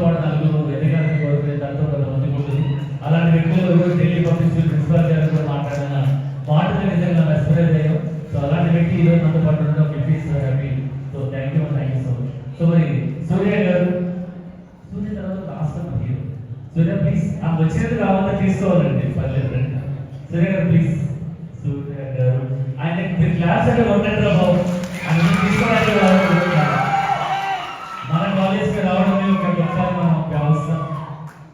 పాటు నలుగురు ఎదగాలని కోరుకునే దాంతో కొంతమంది ఉంటుంది. అలాంటి వ్యక్తులు ఢిల్లీ పబ్లిక్ స్కూల్ ప్రిన్సిపాల్ గారు కూడా మాట్లాడిన మాటలు నిజంగా మెస్పరైజ్ అయ్యాం. సో అలాంటి వ్యక్తి ఈరోజు మనతో పాటు ఉండడం so happy. So thank you so much. So మరి సూర్య గారు, సూర్య తర్వాత లాస్ట్ హీరో సూర్య ప్లీజ్ ఆ వచ్చినది కావాలని తీసుకోవాలండి, పర్లేదు. సూర్య గారు ప్లీజ్. సూర్య గారు ఆయన మీరు క్లాస్ అంటే కొట్టండి బాబు, ఆయన తీసుకోవడానికి మన కాలేజ్కి రావడమే ఒక గొప్ప మన వ్యవస్థ.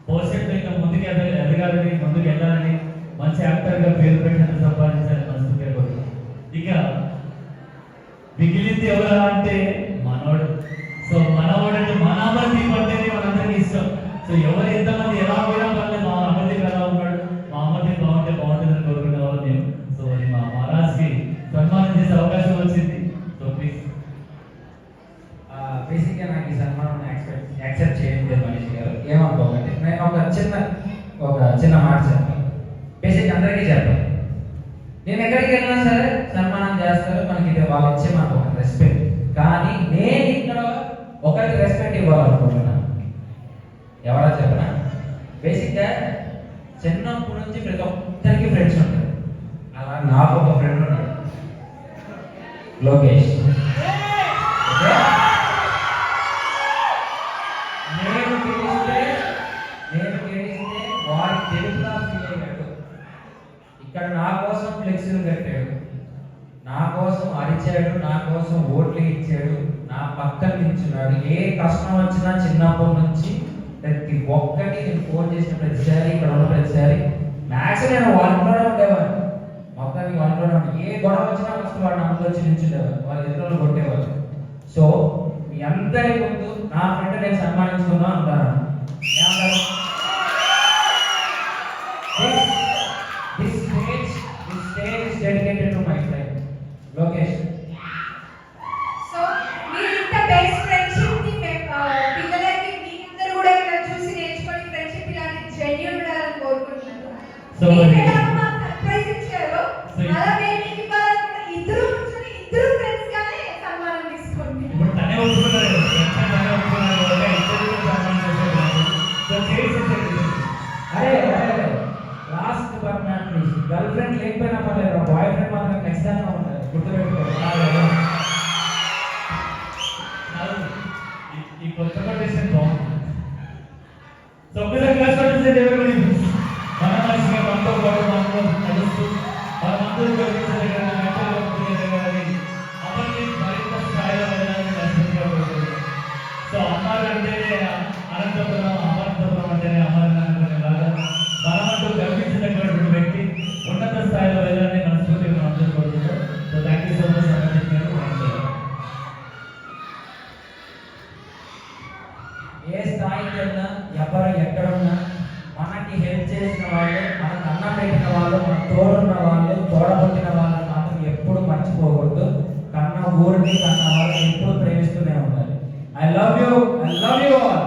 భవిష్యత్తు ఇంకా ముందుకు ఎదగాలని, ముందుకు వెళ్ళాలని, మంచి యాక్టర్గా పేరు పెట్టిన సంపాదించాలని మనసుకే కోరు. ఇక మిగిలింది ఎవరా అంటే మనోడు. సో మనవాడు అంటే మన అమర్దీప్ అంటేనే మనందరికీ ఇష్టం. సో ఎవరు ఎంతమంది ఎలా పోయినా పర్లేదు, మా అమర్దీప్ ఎలా ఉన్నాడు, మా అమర్దీప్ బాగుంటే బాగుంటుందని కోరుకునే వాళ్ళు నేను. సో అది మా మహారాజ్కి సన్మానం చేసే అవకాశం వచ్చింది. So please. బేసిక్గా నాకు ఈ సన్మానం యాక్సెప్ట్ చేయండి మనీష్ గారు, ఏమనుకోకండి. నేను ఒక చిన్న మాట చెప్తాను. బేసిక్ అందరికీ చెప్పాలి, నేను ఎక్కడికి వెళ్ళినా సరే సన్మానం చేస్తారు, మనకి ఇది వాళ్ళు ఇచ్చే మనకు ఒక రెస్పెక్ట్. కానీ నేను ఇక్కడ ఒకరికి రెస్పెక్ట్ ఇవ్వాలనుకుంటున్నాను. ఎవరా చెప్పనా? బేసిక్గా చిన్నప్పటి నుంచి ప్రతి ఒక్కరికి ఫ్రెండ్స్ ఉంటారు. అలా నాకు ఒక ఫ్రెండ్ ఉన్నాడు, లోకేష్. నేను గెలిస్తే వాడి తెలుగులా ఫీల్ అయ్యాడు. ఇక్కడ నా కోసం ఫ్లెక్సీలు కట్టాడు, నా కోసం అరిచాడు, నా కోసం ఓట్లు ఇచ్చాడు, నా పక్కన నిల్చున్నాడు. ఏ కష్టం వచ్చినా చిన్నప్పటి నుంచి ప్రతి ఒక్కటి నేను ఫోన్ చేసిన ప్రతిసారి, ఇక్కడ ఉన్న ప్రతిసారి మ్యాక్స్ నేను వాళ్ళలోనే ఉండేవాడు. మొత్తానికి వాళ్ళలోనే ఉండే ఏ గొడవ వచ్చినా ఫస్ట్ వాడు నమ్మకం వచ్చి నిల్చుండేవాడు, వాళ్ళ ఇద్దరు కొట్టేవాడు. సో మీ అందరి ముందు నా ఫ్రెండ్ నేను సన్మానించుకుందాం అంటాను. This stage is dedicated to my friend Lokesh. So మీరు ఇంత బెస్ట్ ఫ్రెండ్షిప్ ని పిల్లలకి మీ అందరూ కూడా ఇక్కడ చూసి నేర్చుకొని ఫ్రెండ్షిప్ ఇలాంటి జెన్యూన్ ఉండాలని కోరుకుంటున్నాను. సో సర్ప్రైజ్ ఇచ్చారు, అలా మేము మీకు ఇవ్వాలనుకున్న ఇద్దరు కూర్చొని ఇద్దరు ఫ్రెండ్స్ గానే సన్మానం తీసుకోండి. ఇప్పుడు తనే ఒప్పుకున్నారు, తనే ఒప్పుకున్నారు, ఇద్దరు సన్మానం చేశారు. సో చేసేసేది అరే last but not least, girl friend లేకపోయినా పర్లేదు, బాయ్ ఫ్రెండ్ మాత్రం ఖచ్చితంగా ఉండాలి, గుర్తుపెట్టుకోవాలి. ఈ కొత్త కండిషన్ బాగుంది. సో ఒక్కసారి క్లాస్ పట్టించండి ఎవరు. మన మనిషిగా మనతో పాటు మనతో నడుస్తూ మన మందులు కలిగించగలని అమర్దీప్ మరింత స్థాయిలో వెళ్ళాలని మనస్ఫూర్తిగా కోరుకుంటున్నాను. సో అమ్మారు అంటేనే అనంతపురం, అమరంతపురం అంటేనే అమరనాథ్ లాగా మనమంటూ గర్వించదగినటువంటి వ్యక్తి ఉన్నత స్థాయిలో వెళ్ళాలని మనస్ఫూర్తిగా మనం అందరూ కోరుకుంటాం. So thank you so much Amardeep గారు. ఏ స్థాయికి వెళ్ళినా, ఎవరు ఎక్కడున్నా మనకి హెల్ప్ చేసిన వాళ్ళు, మనకు అన్నం పెట్టిన వాళ్ళు, మన తోడున్న వాళ్ళు, తోడబుట్టిన వాళ్ళని మాత్రం ఎప్పుడు మర్చిపోకూడదు. కన్న ఊరిని, కన్న వాళ్ళని ఎప్పుడు ప్రేమిస్తూనే ఉండాలి. I love you all.